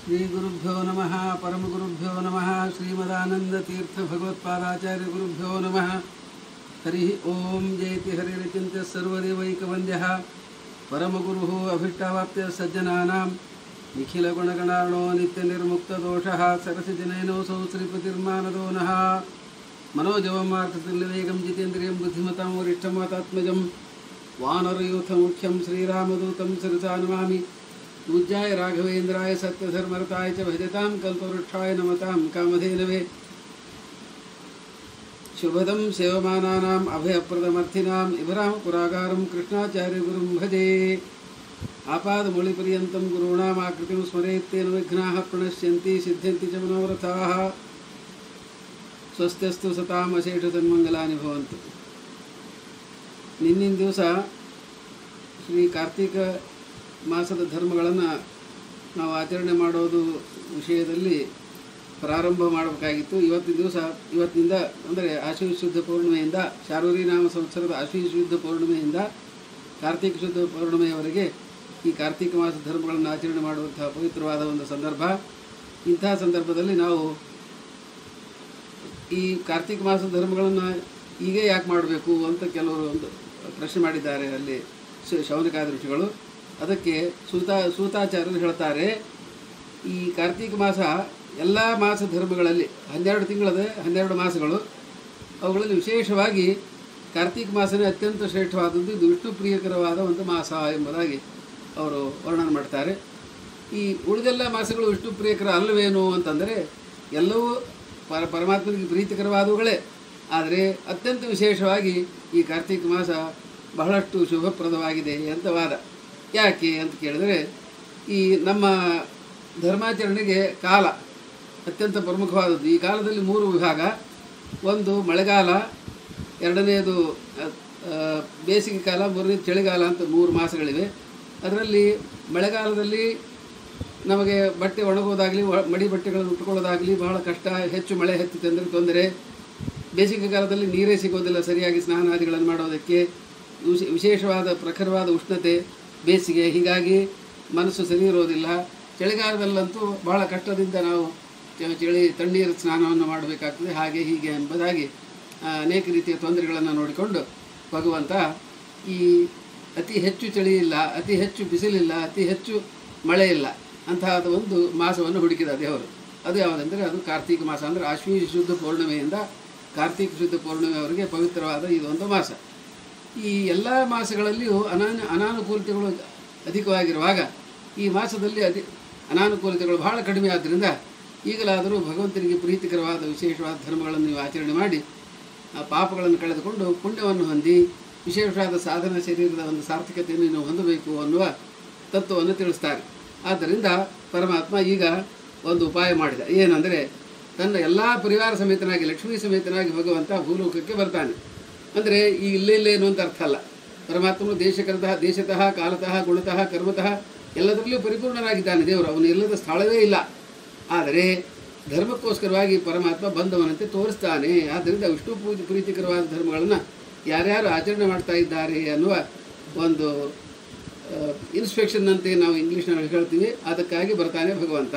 श्रीगुरुभ्यो नमः परमगुरुभ्यो नमः श्रीमदानंदतीर्थ भगवत्पादाचार्य गुरुभ्यो नमः। हरि ओम जयति हरिरचिन्त्य सर्वदेवैकवन्द्यः परमगुरुः अभीष्टावाप्त्य सज्जनानां निखिलगुणगणार्णो नित्यनिर्मुक्तदोषः सरसिजनयनोऽसौ श्रीपतिर्मानदो नः। मनोजवमार्थतुल्यवेगं जितेन्द्रियं बुद्धिमतां वरिष्ठं वातात्मजं वानरयूथमुख्यं श्रीरामदूतं शिरसा नमामि। पूज्याय राघवेन्द्राय सत्यधर्मरताय च भजतां कल्पवृक्षाय नमतां कामधेनवे। शुभदं सेवमानानाम् अभयप्रदमर्थिनाम् इभरां पुरागारं कृष्णाचार्यगुरुं भजे। आपादमौलिपर्यन्तं गुरूणामाकृतिं स्मरेत्तेन विघ्नाः प्रणश्यन्ति सिद्ध्यन्ति च मनोरथाः। ಸ್ವಸ್ತ್ಯಸ್ತು ಸತಾಂ ಅಶೇಷ ತನ್ಮಂಗಲಾನಿ ಭವಂತು. ನಿನ್ನಿನ ದಿವಸ ಶ್ರೀ ಕಾರ್ತಿಕ ಮಾಸದ ಧರ್ಮಗಳನ್ನು ನಾವು ಆಚರಣೆ ಮಾಡೋದು ವಿಷಯದಲ್ಲಿ ಪ್ರಾರಂಭ ಮಾಡಬೇಕಾಗಿತ್ತು. ಇವತ್ತಿನಿಂದ ಅಂದರೆ ಆಶ್ವೀಜ ಶುದ್ಧ ಪೌರ್ಣಿಮೆಯಿಂದ ಶಾರ್ವರಿ ನಾಮ ಸಂವತ್ಸರದ ಆಶ್ವೀಜ ಶುದ್ಧ ಪೌರ್ಣಿಮೆಯಿಂದ ಕಾರ್ತಿಕ ಶುದ್ಧ ಪೌರ್ಣಿಮೆಯವರೆಗೆ ಈ ಕಾರ್ತಿಕ ಮಾಸದ ಧರ್ಮಗಳನ್ನು ಆಚರಣೆ ಮಾಡುವಂತಹ ಪವಿತ್ರವಾದ ಒಂದು ಸಂದರ್ಭ. ಇಂತಹ ಸಂದರ್ಭದಲ್ಲಿ ನಾವು ಈ ಕಾರ್ತಿಕ ಮಾಸದ ಧರ್ಮಗಳನ್ನು ಹೀಗೆ ಯಾಕೆ ಮಾಡಬೇಕು ಅಂತ ಕೆಲವರು ಒಂದು ಪ್ರಶ್ನೆ ಮಾಡಿದ್ದಾರೆ ಅಲ್ಲಿ ಶೌನಕಾದಿ ಋಷಿಗಳು. ಅದಕ್ಕೆ ಸೂತಾಚಾರ್ಯರು ಹೇಳ್ತಾರೆ, ಈ ಕಾರ್ತಿಕ ಮಾಸ ಎಲ್ಲ ಮಾಸ ಧರ್ಮಗಳಲ್ಲಿ 12 ತಿಂಗಳದ 12 ಮಾಸಗಳು, ಅವುಗಳಲ್ಲಿ ವಿಶೇಷವಾಗಿ ಕಾರ್ತಿಕ ಮಾಸನೇ ಅತ್ಯಂತ ಶ್ರೇಷ್ಠವಾದದ್ದು, ಇದು ವಿಷ್ಣು ಪ್ರಿಯಕರವಾದ ಒಂದು ಮಾಸ ಎಂಬುದಾಗಿ ಅವರು ವರ್ಣನೆ ಮಾಡ್ತಾರೆ. ಈ ಉಳಿದೆಲ್ಲ ಮಾಸಗಳು ವಿಷ್ಣು ಪ್ರಿಯಕರ ಅಲ್ಲವೇನು ಅಂತಂದರೆ ಎಲ್ಲವೂ ಪರಮಾತ್ಮನಿಗೆ ಪ್ರೀತಿಕರವಾದವುಗಳೇ, ಆದರೆ ಅತ್ಯಂತ ವಿಶೇಷವಾಗಿ ಈ ಕಾರ್ತಿಕ ಮಾಸ ಬಹಳಷ್ಟು ಶುಭಪ್ರದವಾಗಿದೆ ಅಂತ ವಾದ. ಯಾಕೆ ಅಂತ ಕೇಳಿದರೆ, ಈ ನಮ್ಮ ಧರ್ಮಾಚರಣೆಗೆ ಕಾಲ ಅತ್ಯಂತ ಪ್ರಮುಖವಾದದ್ದು. ಈ ಕಾಲದಲ್ಲಿ 3 ವಿಭಾಗ. ಒಂದು ಮಳೆಗಾಲ, ಎರಡನೆಯದು ಬೇಸಿಗೆ ಕಾಲ, ಮೂರನೇದು ಚಳಿಗಾಲ ಅಂತ 3 ಮಾಸಗಳಿವೆ. ಅದರಲ್ಲಿ ಮಳೆಗಾಲದಲ್ಲಿ ನಮಗೆ ಬಟ್ಟೆ ಒಣಗೋದಾಗಲಿ ಮಡಿ ಬಟ್ಟೆಗಳನ್ನು ಉಟ್ಕೊಳ್ಳೋದಾಗಲಿ ಬಹಳ ಕಷ್ಟ. ಹೆಚ್ಚು ಮಳೆ ಹತ್ತಿತೆಂದರೆ ತೊಂದರೆ. ಬೇಸಿಗೆ ಕಾಲದಲ್ಲಿ ನೀರೇ ಸಿಗೋದಿಲ್ಲ ಸರಿಯಾಗಿ ಸ್ನಾನಾದಿಗಳನ್ನು ಮಾಡೋದಕ್ಕೆ. ವಿಶೇಷವಾದ ಪ್ರಖರವಾದ ಉಷ್ಣತೆ ಬೇಸಿಗೆ, ಹೀಗಾಗಿ ಮನಸ್ಸು ಸರಿ ಇರೋದಿಲ್ಲ. ಚಳಿಗಾಲದಲ್ಲಂತೂ ಬಹಳ ಕಷ್ಟದಿಂದ ನಾವು ತಣ್ಣೀರು ಸ್ನಾನವನ್ನು ಮಾಡಬೇಕಾಗ್ತದೆ. ಹಾಗೆ ಹೀಗೆ ಎಂಬುದಾಗಿ ಅನೇಕ ರೀತಿಯ ತೊಂದರೆಗಳನ್ನು ನೋಡಿಕೊಂಡು ಭಗವಂತ ಈ ಅತಿ ಹೆಚ್ಚು ಚಳಿ ಇಲ್ಲ, ಅತಿ ಹೆಚ್ಚು ಬಿಸಿಲಿಲ್ಲ, ಅತಿ ಹೆಚ್ಚು ಮಳೆ ಇಲ್ಲ ಅಂತಹದ್ದು ಒಂದು ಮಾಸವನ್ನು ಹುಡುಕಿದ ದೇವರು. ಅದು ಯಾವುದಂದರೆ ಅದು ಕಾರ್ತಿಕ ಮಾಸ. ಅಂದರೆ ಆಶ್ವೀಜ ಶುದ್ಧ ಪೌರ್ಣಿಮೆಯಿಂದ ಕಾರ್ತಿಕ ಶುದ್ಧ ಪೌರ್ಣಿಮೆಯವರೆಗೆ ಪವಿತ್ರವಾದ ಇದೊಂದು ಮಾಸ. ಈ ಎಲ್ಲ ಮಾಸಗಳಲ್ಲಿಯೂ ಅನಾನುಕೂಲತೆಗಳು ಅಧಿಕವಾಗಿರುವಾಗ ಈ ಮಾಸದಲ್ಲಿ ಅನಾನುಕೂಲತೆಗಳು ಬಹಳ ಕಡಿಮೆ. ಆದ್ದರಿಂದ ಈಗಲಾದರೂ ಭಗವಂತನಿಗೆ ಪ್ರೀತಿಕರವಾದ ವಿಶೇಷವಾದ ಧರ್ಮಗಳನ್ನು ನೀವು ಆಚರಣೆ ಮಾಡಿ ಆ ಪಾಪಗಳನ್ನು ಕಳೆದುಕೊಂಡು ಪುಣ್ಯವನ್ನು ಹೊಂದಿ ವಿಶೇಷವಾದ ಸಾಧನ ಶರೀರದ ಒಂದು ಸಾರ್ಥಕತೆಯನ್ನು ನೀವು ಹೊಂದಬೇಕು ಅನ್ನುವ ತತ್ವವನ್ನು ತಿಳಿಸ್ತಾರೆ. ಆದ್ದರಿಂದ ಪರಮಾತ್ಮ ಈಗ ಒಂದು ಉಪಾಯ ಮಾಡಿದ. ಏನಂದರೆ, ತನ್ನ ಎಲ್ಲ ಪರಿವಾರ ಸಮೇತನಾಗಿ ಲಕ್ಷ್ಮೀ ಸಮೇತನಾಗಿ ಭಗವಂತ ಭೂಲೋಕಕ್ಕೆ ಬರ್ತಾನೆ. ಅಂದರೆ ಈ ಇಲ್ಲೇನು ಅಂತ ಅರ್ಥ ಅಲ್ಲ. ಪರಮಾತ್ಮನು ದೇಶತಃ ಕಾಲತಃ ಗುಣತಃ ಕರ್ಮತಃ ಎಲ್ಲದರಲ್ಲೂ ಪರಿಪೂರ್ಣನಾಗಿದ್ದಾನೆ ದೇವರು. ಅವನು ಇಲ್ಲದ ಸ್ಥಳವೇ ಇಲ್ಲ. ಆದರೆ ಧರ್ಮಕ್ಕೋಸ್ಕರವಾಗಿ ಪರಮಾತ್ಮ ಬಂದವನಂತೆ ತೋರಿಸ್ತಾನೆ. ಆದ್ದರಿಂದ ವಿಷ್ಣು ಪ್ರೀತಿಕರವಾದ ಧರ್ಮಗಳನ್ನು ಯಾರ್ಯಾರು ಆಚರಣೆ ಮಾಡ್ತಾ ಇದ್ದಾರೆ ಅನ್ನುವ ಒಂದು ಇನ್ಸ್ಪೆಕ್ಷನ್ ಅಂತೆ ನಾವು ಇಂಗ್ಲೀಷ್ನಲ್ಲಿ ಹೇಳ್ತೀವಿ, ಅದಕ್ಕಾಗಿ ಬರ್ತಾನೆ ಭಗವಂತ.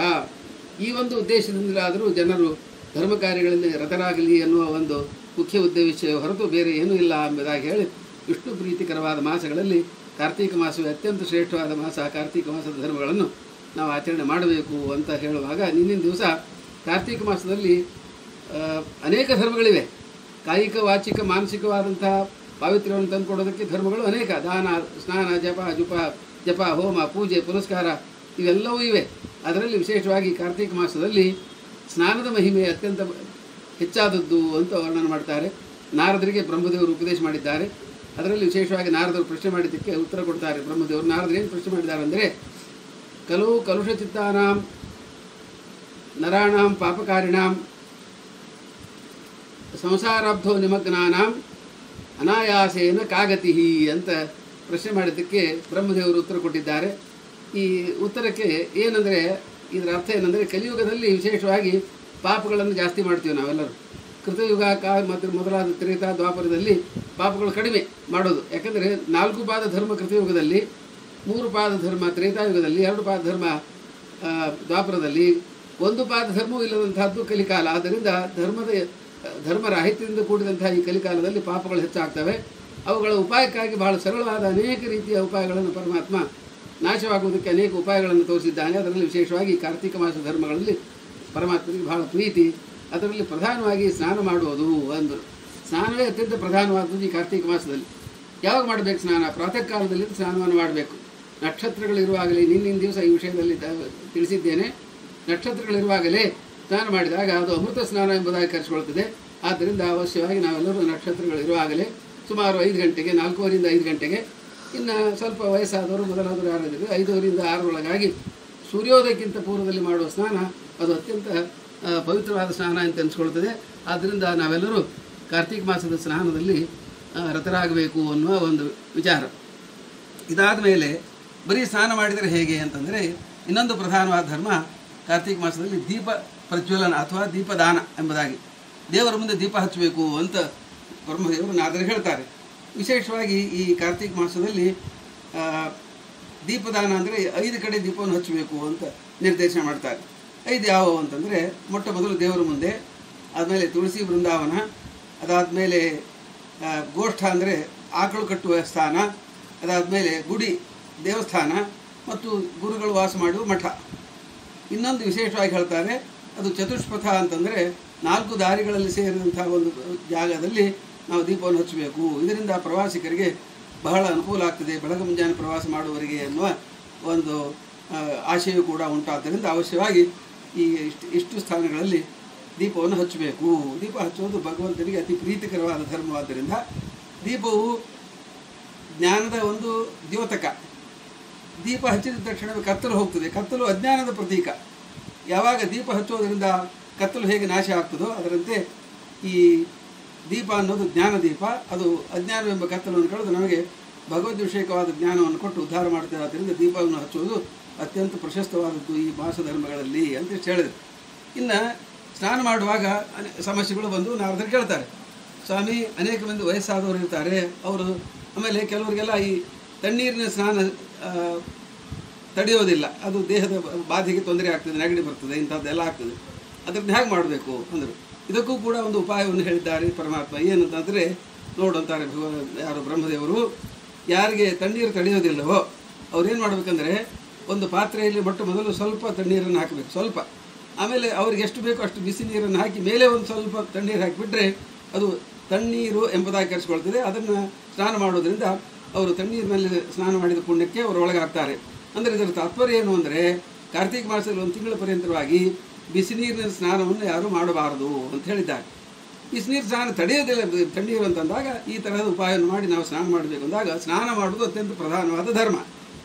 ಈ ಒಂದು ಉದ್ದೇಶದಿಂದಲಾದರೂ ಜನರು ಧರ್ಮ ಕಾರ್ಯಗಳಲ್ಲಿ ರತರಾಗಲಿ ಅನ್ನುವ ಒಂದು ಮುಖ್ಯ ಉದ್ದೇಶ ಹೊರತು ಬೇರೆ ಏನೂ ಇಲ್ಲ ಎಂಬುದಾಗಿ ಹೇಳಿ, ವಿಷ್ಣು ಪ್ರೀತಿಕರವಾದ ಮಾಸಗಳಲ್ಲಿ ಕಾರ್ತಿಕ ಮಾಸವೇ ಅತ್ಯಂತ ಶ್ರೇಷ್ಠವಾದ ಮಾಸ. ಕಾರ್ತಿಕ ಮಾಸದ ಧರ್ಮಗಳನ್ನು ನಾವು ಆಚರಣೆ ಮಾಡಬೇಕು ಅಂತ ಹೇಳುವಾಗ, ನಿನ್ನಿನ ದಿವಸ ಕಾರ್ತಿಕ ಮಾಸದಲ್ಲಿ ಅನೇಕ ಧರ್ಮಗಳಿವೆ. ಕಾಯಿಕ ವಾಚಿಕ ಮಾನಸಿಕವಾದಂಥ ಪಾವಿತ್ರ್ಯವನ್ನು ತಂದುಕೊಡೋದಕ್ಕೆ ಧರ್ಮಗಳು ಅನೇಕ. ದಾನ, ಸ್ನಾನ, ಜಪ, ಹೋಮ, ಪೂಜೆ, ಪುನಸ್ಕಾರ ಇವೆಲ್ಲವೂ ಇವೆ. ಅದರಲ್ಲಿ ವಿಶೇಷವಾಗಿ ಕಾರ್ತಿಕ ಮಾಸದಲ್ಲಿ ಸ್ನಾನದ ಮಹಿಮೆ ಅತ್ಯಂತ ಹೆಚ್ಚಾದದ್ದು ಅಂತ ವರ್ಣನೆ ಮಾಡ್ತಾರೆ. ನಾರದರಿಗೆ ಬ್ರಹ್ಮದೇವರು ಉಪದೇಶ ಮಾಡಿದ್ದಾರೆ. ಅದರಲ್ಲಿ ವಿಶೇಷವಾಗಿ ನಾರದರು ಪ್ರಶ್ನೆ ಮಾಡಿದ್ದಕ್ಕೆ ಉತ್ತರ ಕೊಡ್ತಾರೆ ಬ್ರಹ್ಮದೇವರು. ನಾರದರು ಏನು ಪ್ರಶ್ನೆ ಮಾಡಿದ್ದಾರೆ ಅಂದರೆ, ಕಲುಷಚಿತ್ತಾನಾಂ ನರಾಣಾಂ ಪಾಪಕಾರಿಣಾಂ ಸಂಸಾರಾಬ್ಧೋ ನಿಮಗ್ನಾನಾಂ ಅನಾಯಾಸೇನ ಕಾಗತಿ ಅಂತ ಪ್ರಶ್ನೆ ಮಾಡಿದ್ದಕ್ಕೆ ಬ್ರಹ್ಮದೇವರು ಉತ್ತರ ಕೊಟ್ಟಿದ್ದಾರೆ. ಈ ಉತ್ತರಕ್ಕೆ ಏನಂದರೆ, ಇದರ ಅರ್ಥ ಏನಂದರೆ, ಕಲಿಯುಗದಲ್ಲಿ ವಿಶೇಷವಾಗಿ ಪಾಪಗಳನ್ನು ಜಾಸ್ತಿ ಮಾಡ್ತೀವಿ ನಾವೆಲ್ಲರೂ. ಕೃತಯುಗ ಮತ್ತು ಮೊದಲಾದ ತ್ರೇತಾ ದ್ವಾಪರದಲ್ಲಿ ಪಾಪಗಳು ಕಡಿಮೆ ಮಾಡೋದು. ಯಾಕಂದರೆ 4 ಪಾದ ಧರ್ಮ ಕೃತಯುಗದಲ್ಲಿ, 3 ಪಾದ ಧರ್ಮ ತ್ರೇತಾಯುಗದಲ್ಲಿ, 2 ಪಾದ ಧರ್ಮ ದ್ವಾಪರದಲ್ಲಿ ಒಂದು ಪಾದ ಧರ್ಮವೂ ಇಲ್ಲದಂತಹದ್ದು ಕಲಿಕಾಲ. ಆದ್ದರಿಂದ ಧರ್ಮರಾಹಿತ್ಯದಿಂದ ಕೂಡಿದಂತಹ ಈ ಕಲಿಕಾಲದಲ್ಲಿ ಪಾಪಗಳು ಹೆಚ್ಚಾಗ್ತವೆ. ಅವುಗಳ ಉಪಾಯಕ್ಕಾಗಿ ಬಹಳ ಸರಳವಾದ ಅನೇಕ ರೀತಿಯ ಉಪಾಯಗಳನ್ನು ಪರಮಾತ್ಮ ನಾಶವಾಗುವುದಕ್ಕೆ ಅನೇಕ ಉಪಾಯಗಳನ್ನು ತೋರಿಸಿದ್ದಾನೆ. ಅದರಲ್ಲಿ ವಿಶೇಷವಾಗಿ ಕಾರ್ತಿಕ ಮಾಸ ಧರ್ಮಗಳಲ್ಲಿ ಪರಮಾತ್ಮನಿಗೆ ಬಹಳ ಪ್ರೀತಿ. ಅದರಲ್ಲಿ ಪ್ರಧಾನವಾಗಿ ಸ್ನಾನ ಮಾಡುವುದು ಅಂದರು. ಸ್ನಾನವೇ ಅತ್ಯಂತ ಪ್ರಧಾನವಾದದ್ದು ಈ ಕಾರ್ತಿಕ ಮಾಸದಲ್ಲಿ. ಯಾವಾಗ ಮಾಡಬೇಕು ಸ್ನಾನ? ಪ್ರಾತಃ ಕಾಲದಲ್ಲಿ ಸ್ನಾನವನ್ನು ಮಾಡಬೇಕು. ನಕ್ಷತ್ರಗಳಿರುವಾಗಲೇ, ನಿನ್ನಿನ ದಿವಸ ಈ ವಿಷಯದಲ್ಲಿ ತಿಳಿಸಿದ್ದೇನೆ, ನಕ್ಷತ್ರಗಳಿರುವಾಗಲೇ ಸ್ನಾನ ಮಾಡಿದಾಗ ಅದು ಅಮೃತ ಸ್ನಾನ ಎಂಬುದಾಗಿ ಕರೆಸಿಕೊಳ್ತದೆ. ಆದ್ದರಿಂದ ಅವಶ್ಯವಾಗಿ ನಾವೆಲ್ಲರೂ ನಕ್ಷತ್ರಗಳಿರುವಾಗಲೇ ಸುಮಾರು 5 ಗಂಟೆಗೆ, 4:15 5 ಗಂಟೆಗೆ, ಇನ್ನು ಸ್ವಲ್ಪ ವಯಸ್ಸಾದವರು ಮೊದಲಾದವರು ಯಾರಾದರೂ 5ರಿಂದ 6 ಸೂರ್ಯೋದಯಕ್ಕಿಂತ ಪೂರ್ವದಲ್ಲಿ ಮಾಡುವ ಸ್ನಾನ ಅದು ಅತ್ಯಂತ ಪವಿತ್ರವಾದ ಸ್ನಾನ ಅಂತ ಅನಿಸ್ಕೊಳ್ತದೆ. ಆದ್ದರಿಂದ ನಾವೆಲ್ಲರೂ ಕಾರ್ತಿಕ ಮಾಸದ ಸ್ನಾನದಲ್ಲಿ ರತರಾಗಬೇಕು ಅನ್ನುವ ಒಂದು ವಿಚಾರ. ಇದಾದ ಮೇಲೆ ಬರೀ ಸ್ನಾನ ಮಾಡಿದರೆ ಹೇಗೆ ಅಂತಂದರೆ, ಇನ್ನೊಂದು ಪ್ರಧಾನವಾದ ಧರ್ಮ ಕಾರ್ತಿಕ ಮಾಸದಲ್ಲಿ ದೀಪ ಪ್ರಜ್ವಲನ ಅಥವಾ ದೀಪದಾನ ಎಂಬುದಾಗಿ. ದೇವರ ಮುಂದೆ ದೀಪ ಹಚ್ಚಬೇಕು ಅಂತ ಬ್ರಹ್ಮದೇವರು ನಾರದರು ಹೇಳ್ತಾರೆ. ವಿಶೇಷವಾಗಿ ಈ ಕಾರ್ತಿಕ ಮಾಸದಲ್ಲಿ ದೀಪದಾನ ಅಂದರೆ 5 ಕಡೆ ದೀಪವನ್ನು ಹಚ್ಚಬೇಕು ಅಂತ ನಿರ್ದೇಶನ ಮಾಡ್ತಾರೆ. 5 ಯಾವುವು ಅಂತಂದರೆ, ಮೊಟ್ಟ ಮೊದಲು ದೇವರ ಮುಂದೆ, ಆದಮೇಲೆ ತುಳಸಿ ಬೃಂದಾವನ, ಅದಾದಮೇಲೆ ಗೋಷ್ಠ ಅಂದರೆ ಆಕಳು ಕಟ್ಟುವ ಸ್ಥಾನ, ಅದಾದಮೇಲೆ ಗುಡಿ ದೇವಸ್ಥಾನ ಮತ್ತು ಗುರುಗಳು ವಾಸ ಮಾಡುವ ಮಠ. ಇನ್ನೊಂದು ವಿಶೇಷವಾಗಿ ಹೇಳ್ತಾರೆ, ಅದು ಚತುಷ್ಪಥ ಅಂತಂದರೆ 4 ದಾರಿಗಳಲ್ಲಿ ಸೇರಿದಂಥ ಒಂದು ಜಾಗದಲ್ಲಿ ನಾವು ದೀಪವನ್ನು ಹಚ್ಚಬೇಕು. ಇದರಿಂದ ಪ್ರವಾಸಿಗರಿಗೆ ಬಹಳ ಅನುಕೂಲ ಆಗ್ತದೆ, ಬೆಳಗ್ಗೆ ಮುಂಜಾನೆ ಪ್ರವಾಸ ಮಾಡುವವರಿಗೆ ಎನ್ನುವ ಒಂದು ಆಶಯ ಕೂಡ ಉಂಟಾದ್ದರಿಂದ ಅವಶ್ಯವಾಗಿ ಈ ಇಷ್ಟು ಸ್ಥಾನಗಳಲ್ಲಿ ದೀಪವನ್ನು ಹಚ್ಚಬೇಕು. ದೀಪ ಹಚ್ಚುವುದು ಭಗವಂತನಿಗೆ ಅತಿ ಪ್ರೀತಿಕರವಾದ ಧರ್ಮವಾದ್ದರಿಂದ ದೀಪವು ಜ್ಞಾನದ ಒಂದು ದ್ಯೋತಕ. ದೀಪ ಹಚ್ಚಿದ ತಕ್ಷಣವೇ ಕತ್ತಲು ಹೋಗ್ತದೆ. ಕತ್ತಲು ಅಜ್ಞಾನದ ಪ್ರತೀಕ. ಯಾವಾಗ ದೀಪ ಹಚ್ಚೋದರಿಂದ ಕತ್ತಲು ಹೇಗೆ ನಾಶ ಆಗ್ತದೋ ಅದರಂತೆ ಈ ದೀಪ ಅನ್ನೋದು ಜ್ಞಾನದೀಪ. ಅದು ಅಜ್ಞಾನವೆಂಬ ಕತ್ತಲನ್ನು ಕಳೆದು ನಮಗೆ ಭಗವದ್ವಿಷಯಕವಾದ ಜ್ಞಾನವನ್ನು ಕೊಟ್ಟು ಉದ್ಧಾರ ಮಾಡ್ತದೆ. ಆದ್ದರಿಂದ ದೀಪವನ್ನು ಹಚ್ಚುವುದು ಅತ್ಯಂತ ಪ್ರಶಸ್ತವಾದದ್ದು ಈ ಮಾಸ ಧರ್ಮಗಳಲ್ಲಿ ಅಂತ ಹೇಳಿದರು. ಇನ್ನು ಸ್ನಾನ ಮಾಡುವಾಗ ಸಮಸ್ಯೆಗಳು ಬಂದು ನಾರದರು ಕೇಳ್ತಾರೆ, ಸ್ವಾಮಿ ಅನೇಕ ಮಂದಿ ವಯಸ್ಸಾದವರು ಇರ್ತಾರೆ, ಅವರು ಆಮೇಲೆ ಕೆಲವರಿಗೆಲ್ಲ ಈ ತಣ್ಣೀರಿನ ಸ್ನಾನ ತಡೆಯೋದಿಲ್ಲ, ಅದು ದೇಹದ ಬಾಧೆಗೆ ತೊಂದರೆ ಆಗ್ತದೆ, ನೆಗಡಿ ಬರ್ತದೆ, ಇಂಥದ್ದೆಲ್ಲ ಆಗ್ತದೆ, ಅದನ್ನು ಹೇಗೆ ಮಾಡಬೇಕು ಅಂದರು. ಇದಕ್ಕೂ ಕೂಡ ಒಂದು ಉಪಾಯವನ್ನು ಹೇಳಿದ್ದಾರೆ ಪರಮಾತ್ಮ. ಏನಂತಂದರೆ ನೋಡುವಂತಾರೆ ಯಾರು ಬ್ರಹ್ಮದೇವರು, ಯಾರಿಗೆ ತಣ್ಣೀರು ತಡೆಯೋದಿಲ್ಲವೋ ಅವ್ರೇನು ಮಾಡಬೇಕಂದ್ರೆ ಒಂದು ಪಾತ್ರೆಯಲ್ಲಿ ಮೊಟ್ಟ ಮೊದಲು ಸ್ವಲ್ಪ ತಣ್ಣೀರನ್ನು ಹಾಕಬೇಕು, ಸ್ವಲ್ಪ. ಆಮೇಲೆ ಅವ್ರಿಗೆ ಎಷ್ಟು ಬೇಕೋ ಅಷ್ಟು ಬಿಸಿ ನೀರನ್ನು ಹಾಕಿ ಮೇಲೆ ಒಂದು ಸ್ವಲ್ಪ ತಣ್ಣೀರು ಹಾಕಿಬಿಟ್ರೆ ಅದು ತಣ್ಣೀರು ಎಂಬುದಾಗಿ ಕರೆಸ್ಕೊಳ್ತದೆ. ಅದನ್ನು ಸ್ನಾನ ಮಾಡೋದ್ರಿಂದ ಅವರು ತಣ್ಣೀರಿನಲ್ಲಿ ಸ್ನಾನ ಮಾಡಿದ ಪುಣ್ಯಕ್ಕೆ ಅವರು ಒಳಗಾಗ್ತಾರೆ. ಅಂದರೆ ಇದರ ತಾತ್ಪರ್ಯ ಏನು ಅಂದರೆ, ಕಾರ್ತಿಕ ಮಾಸದಲ್ಲಿ 1 ತಿಂಗಳ ಪರ್ಯಂತರವಾಗಿ ಬಿಸಿ ನೀರಿನ ಸ್ನಾನವನ್ನು ಯಾರೂ ಮಾಡಬಾರದು ಅಂತ ಹೇಳಿದ್ದಾರೆ. ಬಿಸಿನೀರು ಸ್ನಾನ ತಡೆಯೋದಿಲ್ಲ ತಣ್ಣೀರು ಅಂತಂದಾಗ ಈ ತರಹದ ಉಪಾಯವನ್ನು ಮಾಡಿ ನಾವು ಸ್ನಾನ ಮಾಡಬೇಕು ಅಂದಾಗ ಸ್ನಾನ ಮಾಡುವುದು ಅತ್ಯಂತ ಪ್ರಧಾನವಾದ ಧರ್ಮ.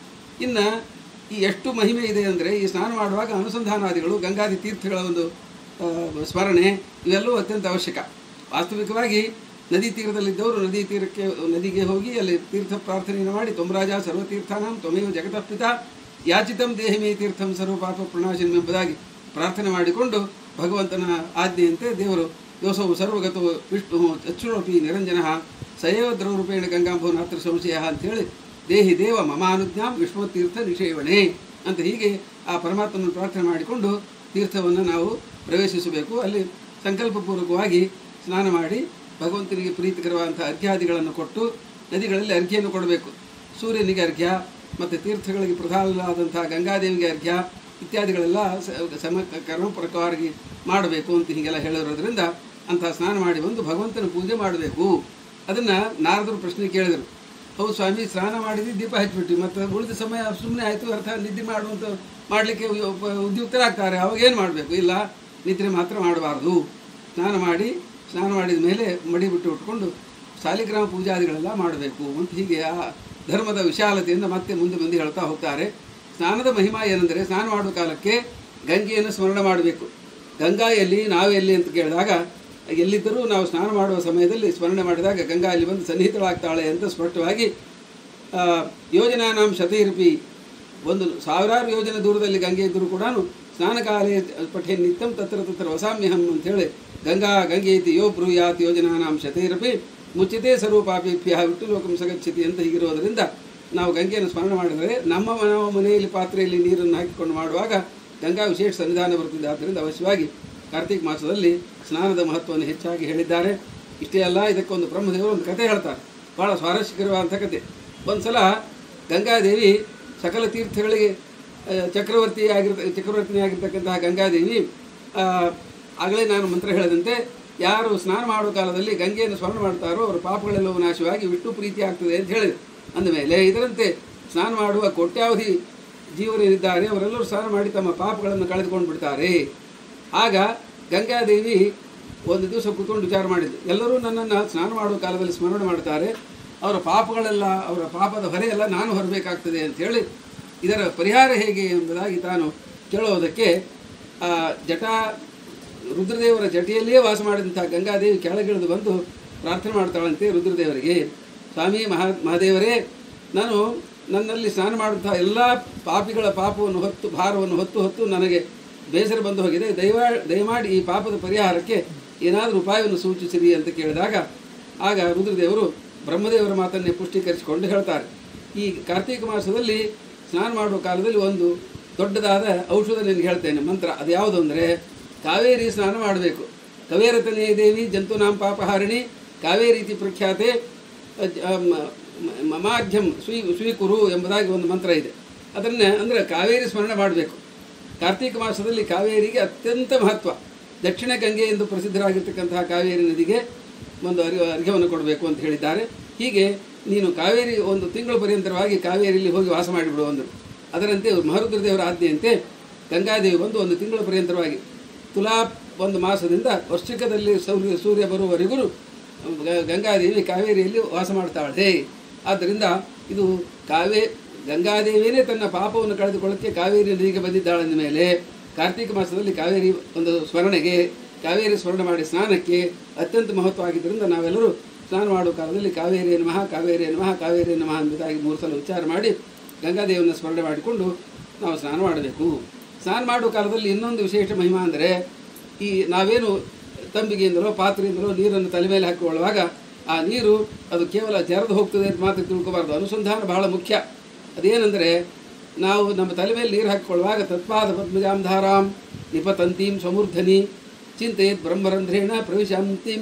ಇನ್ನು ಈ ಎಷ್ಟು ಮಹಿಮೆ ಇದೆ ಅಂದರೆ, ಈ ಸ್ನಾನ ಮಾಡುವಾಗ ಅನುಸಂಧಾನಾದಿಗಳು, ಗಂಗಾದಿ ತೀರ್ಥಗಳ ಒಂದು ಸ್ಮರಣೆ ಇವೆಲ್ಲವೂ ಅತ್ಯಂತ ಅವಶ್ಯಕ. ವಾಸ್ತವಿಕವಾಗಿ ನದಿ ತೀರದಲ್ಲಿದ್ದವರು ನದಿಗೆ ಹೋಗಿ ಅಲ್ಲಿ ತೀರ್ಥ ಪ್ರಾರ್ಥನೆಯನ್ನು ಮಾಡಿ ತ್ವಮ್ರಾಜ ಸರ್ವತೀರ್ಥಾನಾಂ ತ್ವಮೇವ ಜಗತಃ ಪಿತಾ ಯಾಚಿತಂ ದೇಹಿಮೇ ತೀರ್ಥಂ ಸರ್ವಪಾಪ ಪ್ರಣಾಶಿನಂ ಎಂಬುದಾಗಿ ಪ್ರಾರ್ಥನೆ ಮಾಡಿಕೊಂಡು ಭಗವಂತನ ಆಜ್ಞೆಯಂತೆ ದೇವರು ಯೋಸವು ಸರ್ವಗತೋ ವಿಷ್ಣು ಅಚ್ಚುರೋಪಿ ನಿರಂಜನ ಸಯವ ದ್ರವರೂಪೇಣ ಗಂಗಾಂಭವನಾತ್ರ ಸಂಶಯ ಅಂಥೇಳಿ ದೇಹಿ ದೇವ ಮಮಾನುಜ್ಞಾಂ ವಿಷ್ಣುತೀರ್ಥ ನಿಷೇವಣೆ ಅಂತ ಹೀಗೆ ಆ ಪರಮಾತ್ಮನ ಪ್ರಾರ್ಥನೆ ಮಾಡಿಕೊಂಡು ತೀರ್ಥವನ್ನು ನಾವು ಪ್ರವೇಶಿಸಬೇಕು. ಅಲ್ಲಿ ಸಂಕಲ್ಪಪೂರ್ವಕವಾಗಿ ಸ್ನಾನ ಮಾಡಿ ಭಗವಂತನಿಗೆ ಪ್ರೀತಿಕರವಾದಂಥ ಅರ್ಘ್ಯಾದಿಗಳನ್ನು ಕೊಟ್ಟು ನದಿಗಳಲ್ಲಿ ಅರ್ಘ್ಯನ್ನು ಕೊಡಬೇಕು. ಸೂರ್ಯನಿಗೆ ಅರ್ಘ್ಯ ಮತ್ತು ತೀರ್ಥಗಳಿಗೆ ಪ್ರಧಾನವಾದಂಥ ಗಂಗಾದೇವಿಗೆ ಅರ್ಘ್ಯ ಇತ್ಯಾದಿಗಳೆಲ್ಲ ಕರ್ಮಪ್ರಕಾರವಾಗಿ ಮಾಡಬೇಕು ಅಂತ ಹೀಗೆಲ್ಲ ಹೇಳಿರೋದ್ರಿಂದ ಅಂಥ ಸ್ನಾನ ಮಾಡಿ ಬಂದು ಭಗವಂತನ ಪೂಜೆ ಮಾಡಬೇಕು. ಅದನ್ನು ನಾರದರು ಪ್ರಶ್ನೆ ಕೇಳಿದರು, ಹೌದು ಸ್ವಾಮಿ ಸ್ನಾನ ಮಾಡಿದ್ವಿ ದೀಪ ಹಚ್ಚಿಬಿಟ್ಟು ಮತ್ತು ಉಳಿದ ಸಮಯ ಸುಮ್ಮನೆ ಆಯಿತು, ಅರ್ಥ ನಿದ್ದೆ ಮಾಡುವಂಥ ಮಾಡಲಿಕ್ಕೆ ಉದ್ಯುಕ್ತರಾಗ್ತಾರೆ, ಅವಾಗೇನು ಮಾಡಬೇಕು? ಇಲ್ಲ, ನಿದ್ರೆ ಮಾತ್ರ ಮಾಡಬಾರ್ದು. ಸ್ನಾನ ಮಾಡಿದ ಮೇಲೆ ಮಡಿ ಬಿಟ್ಟು ಉಟ್ಕೊಂಡು ಶಾಲಿಗ್ರಾಮ ಪೂಜಾದಿಗಳೆಲ್ಲ ಮಾಡಬೇಕು ಅಂತ ಹೀಗೆ ಆ ಧರ್ಮದ ವಿಶಾಲತೆಯಿಂದ ಮತ್ತೆ ಮುಂದೆ ಹೇಳ್ತಾ ಹೋಗ್ತಾರೆ. ಸ್ನಾನದ ಮಹಿಮಾ ಏನೆಂದರೆ, ಸ್ನಾನ ಮಾಡುವ ಕಾಲಕ್ಕೆ ಗಂಗೆಯನ್ನು ಸ್ಮರಣೆ ಮಾಡಬೇಕು. ಗಂಗಾ ಎಲ್ಲಿ, ನಾವು ಎಲ್ಲಿ ಅಂತ ಕೇಳಿದಾಗ ಎಲ್ಲಿದ್ದರೂ ನಾವು ಸ್ನಾನ ಮಾಡುವ ಸಮಯದಲ್ಲಿ ಸ್ಮರಣೆ ಮಾಡಿದಾಗ ಗಂಗಾ ಅಲ್ಲಿ ಬಂದು ಸನ್ನಿಹಿತಳಾಗ್ತಾಳೆ ಅಂತ ಸ್ಪಷ್ಟವಾಗಿ ಯೋಜನಾನಾಂ ಶತೈರಪಿ 1000 ಯೋಜನೆ ದೂರದಲ್ಲಿ ಗಂಗೆ ಇದ್ದರೂ ಕೂಡ ಸ್ನಾನಕಾಲೇ ಪಠೆ ನಿತ್ಯಂ ತತ್ರ ವಸಾಮ್ಯಹಂ ಅಂಥೇಳಿ ಗಂಗೆ ಇತಿ ಯೋ ಬ್ರೂಯಾತ್ ಯೋಜನಾನಾಂ ಶತೈರಪಿ ಮುಚ್ಚಿತೆ ಸರ್ವಪಾಪೇಭ್ಯ ವಿಟ್ಟು ಲೋಕಂ ಸಗಚ್ಚತಿ ಅಂತ ಹೀಗಿರೋದರಿಂದ ನಾವು ಗಂಗೆಯನ್ನು ಸ್ಮರಣೆ ಮಾಡಿದರೆ ನಮ್ಮ ಮನೆಯಲ್ಲಿ ಪಾತ್ರೆಯಲ್ಲಿ ನೀರನ್ನು ಹಾಕಿಕೊಂಡು ಮಾಡುವಾಗ ಗಂಗಾ ವಿಶೇಷ ಸನ್ನಿಧಾನ ಬರುತ್ತದೆ. ಆದ್ದರಿಂದ ಅವಶ್ಯವಾಗಿ ಕಾರ್ತಿಕ ಮಾಸದಲ್ಲಿ ಸ್ನಾನದ ಮಹತ್ವವನ್ನು ಹೆಚ್ಚಾಗಿ ಹೇಳಿದ್ದಾರೆ. ಇಷ್ಟೇ ಅಲ್ಲ, ಇದಕ್ಕೊಂದು ಬ್ರಹ್ಮದೇವರು ಒಂದು ಕಥೆ ಹೇಳ್ತಾರೆ, ಭಾಳ ಸ್ವಾರಸ್ಯಕರವಾದಂಥ ಕಥೆ. ಒಂದು ಸಲ ಗಂಗಾದೇವಿ ಸಕಲ ತೀರ್ಥಗಳಿಗೆ ಚಕ್ರವರ್ತಿನಿಯಾಗಿರ್ತಕ್ಕಂತಹ ಗಂಗಾದೇವಿ, ಆಗಲೇ ನಾನು ಮಂತ್ರ ಹೇಳಿದಂತೆ, ಯಾರು ಸ್ನಾನ ಮಾಡುವ ಕಾಲದಲ್ಲಿ ಗಂಗೆಯನ್ನು ಸ್ಮರಣ ಮಾಡ್ತಾರೋ ಅವರ ಪಾಪಗಳೆಲ್ಲವೂ ನಾಶವಾಗಿ ವಿಷ್ಣು ಪ್ರೀತಿ ಆಗ್ತದೆ ಅಂತ ಹೇಳಿದೆ. ಅಂದಮೇಲೆ ಇದರಂತೆ ಸ್ನಾನ ಮಾಡುವ ಕೋಟ್ಯಾವಧಿ ಜೀವರಿದ್ದಾರೆ, ಅವರೆಲ್ಲರೂ ಸ್ನಾನ ಮಾಡಿ ತಮ್ಮ ಪಾಪಗಳನ್ನು ಕಳೆದುಕೊಂಡು ಬಿಡ್ತಾರೆ. ಆಗ ಗಂಗಾದೇವಿ ಒಂದು ದಿವಸ ಕೂತ್ಕೊಂಡು ವಿಚಾರ ಮಾಡಿದ್ದು, ಎಲ್ಲರೂ ನನ್ನನ್ನು ಸ್ನಾನ ಮಾಡುವ ಕಾಲದಲ್ಲಿ ಸ್ಮರಣೆ ಮಾಡ್ತಾರೆ, ಅವರ ಪಾಪಗಳೆಲ್ಲ, ಅವರ ಪಾಪದ ಹೊರೆಯೆಲ್ಲ ನಾನು ಹೊರಬೇಕಾಗ್ತದೆ ಅಂಥೇಳಿ ಇದರ ಪರಿಹಾರ ಹೇಗೆ ಎಂಬುದಾಗಿ ತಾನು ಕೇಳೋದಕ್ಕೆ ರುದ್ರದೇವರ ಜಟೆಯಲ್ಲಿಯೇ ವಾಸ ಮಾಡಿದಂಥ ಗಂಗಾದೇವಿ ಕೆಳಗಿಳಿದು ಬಂದು ಪ್ರಾರ್ಥನೆ ಮಾಡ್ತಾಳಂತೆ ರುದ್ರದೇವರಿಗೆ. ಸ್ವಾಮಿ ಮಹಾದೇವರೇ, ನಾನು ನನ್ನಲ್ಲಿ ಸ್ನಾನ ಮಾಡುವಂಥ ಎಲ್ಲ ಪಾಪಿಗಳ ಪಾಪವನ್ನು ಭಾರವನ್ನು ಹೊತ್ತು ನನಗೆ ಬೇಸರ ಬಂದು ಹೋಗಿದೆ, ದಯಮಾಡಿ ಈ ಪಾಪದ ಪರಿಹಾರಕ್ಕೆ ಏನಾದರೂ ಉಪಾಯವನ್ನು ಸೂಚಿಸಿರಿ ಅಂತ ಕೇಳಿದಾಗ ಆಗ ರುದ್ರದೇವರು ಬ್ರಹ್ಮದೇವರ ಮಾತನ್ನೇ ಪುಷ್ಟೀಕರಿಸಿಕೊಂಡು ಹೇಳ್ತಾರೆ, ಈ ಕಾರ್ತೀಕ ಮಾಸದಲ್ಲಿ ಸ್ನಾನ ಮಾಡುವ ಕಾಲದಲ್ಲಿ ಒಂದು ದೊಡ್ಡದಾದ ಔಷಧ ನಿನಗೆ ಹೇಳ್ತೇನೆ, ಮಂತ್ರ. ಅದು ಯಾವುದು ಅಂದರೆ, ಕಾವೇರಿ ಸ್ನಾನ ಮಾಡಬೇಕು. ಕವೇರತನೇ ದೇವಿ ಜಂತುನಾಂ ಪಾಪಹಾರಿಣಿ ಕಾವೇರೀತಿ ಪ್ರಖ್ಯಾತೆ ಮಮಾಢ್ಯಂ ಸ್ವೀಕುರು ಎಂಬುದಾಗಿ ಒಂದು ಮಂತ್ರ ಇದೆ. ಅದನ್ನು ಅಂದರೆ ಕಾವೇರಿ ಸ್ಮರಣೆ ಮಾಡಬೇಕು. ಕಾರ್ತೀಕ ಮಾಸದಲ್ಲಿ ಕಾವೇರಿಗೆ ಅತ್ಯಂತ ಮಹತ್ವ. ದಕ್ಷಿಣ ಗಂಗೆ ಎಂದು ಪ್ರಸಿದ್ಧರಾಗಿರ್ತಕ್ಕಂತಹ ಕಾವೇರಿ ನದಿಗೆ ಒಂದು ಅರ್ಘ್ಯವನ್ನು ಕೊಡಬೇಕು ಅಂತ ಹೇಳಿದ್ದಾರೆ. ಹೀಗೆ ನೀನು ಕಾವೇರಿ ಒಂದು ತಿಂಗಳ ಪರ್ಯಂತರವಾಗಿ ಕಾವೇರಿಯಲ್ಲಿ ಹೋಗಿ ವಾಸ ಮಾಡಿಬಿಡು ಅಂದರು. ಅದರಂತೆ ಮಹಾರುದ್ರದೇವರ ಆಜ್ಞೆಯಂತೆ ಗಂಗಾದೇವಿ ಬಂದು ಒಂದು ತಿಂಗಳ ಪರ್ಯಂತರವಾಗಿ ತುಲಾ ಒಂದು ಮಾಸದಿಂದ ವರ್ಷಿಕದಲ್ಲಿ ಸೂರ್ಯ ಬರುವವರೆಗೂ ಗಂಗಾದೇವಿ ಕಾವೇರಿಯಲ್ಲಿ ವಾಸ ಮಾಡ್ತಾಳೆ. ಆದ್ದರಿಂದ ಇದು ಗಂಗಾದೇವಿಯೇ ತನ್ನ ಪಾಪವನ್ನು ಕಳೆದುಕೊಳ್ಳಕ್ಕೆ ಕಾವೇರಿ ನದಿಗೆ ಬಂದಿದ್ದಾಳೆಂದ ಮೇಲೆ ಕಾರ್ತೀಕ ಮಾಸದಲ್ಲಿ ಕಾವೇರಿ ಒಂದು ಸ್ಮರಣೆಗೆ, ಕಾವೇರಿ ಸ್ಮರಣೆ ಮಾಡಿ ಸ್ನಾನಕ್ಕೆ ಅತ್ಯಂತ ಮಹತ್ವ ಆಗಿದ್ದರಿಂದ ನಾವೆಲ್ಲರೂ ಸ್ನಾನ ಮಾಡುವ ಕಾಲದಲ್ಲಿ ಕಾವೇರಿಯ ನಮಃ ಕಾವೇರಿಯ ನಮಃ ಕಾವೇರಿಯ ನಮಃ ಎಂಬುದಾಗಿ 3 ಸಲ ವಿಚಾರ ಮಾಡಿ ಗಂಗಾದೇವಿಯನ್ನು ಸ್ಮರಣೆ ಮಾಡಿಕೊಂಡು ನಾವು ಸ್ನಾನ ಮಾಡಬೇಕು. ಸ್ನಾನ ಮಾಡುವ ಕಾಲದಲ್ಲಿ ಇನ್ನೊಂದು ವಿಶೇಷ ಮಹಿಮಾ ಅಂದರೆ, ಈ ನಾವೇನು ತಂಬಿಗೆಯಿಂದಲೋ ಪಾತ್ರೆಯಿಂದಲೋ ನೀರನ್ನು ತಲೆ ಮೇಲೆ ಹಾಕಿಕೊಳ್ಳುವಾಗ ಆ ನೀರು ಅದು ಕೇವಲ ಜರದು ಹೋಗ್ತದೆ ಅಂತ ಮಾತ್ರ ತಿಳ್ಕೋಬಾರ್ದು. ಅನುಸಂಧಾನ ಬಹಳ ಮುಖ್ಯ. ಅದೇನೆಂದರೆ, ನಾವು ನಮ್ಮ ತಲೆ ಮೇಲೆ ನೀರು ಹಾಕಿಕೊಳ್ಳುವಾಗ ತತ್ಪಾದ ಪದ್ಮಜಾಂ ಧಾರಾಂ ನಿಪತಂತೀಂ ಸಮೂರ್ಧನಿ ಚಿಂತೆಯತ್ ಬ್ರಹ್ಮರಂಧ್ರೇಣ ಪ್ರವೇಶಾಂತೀಂ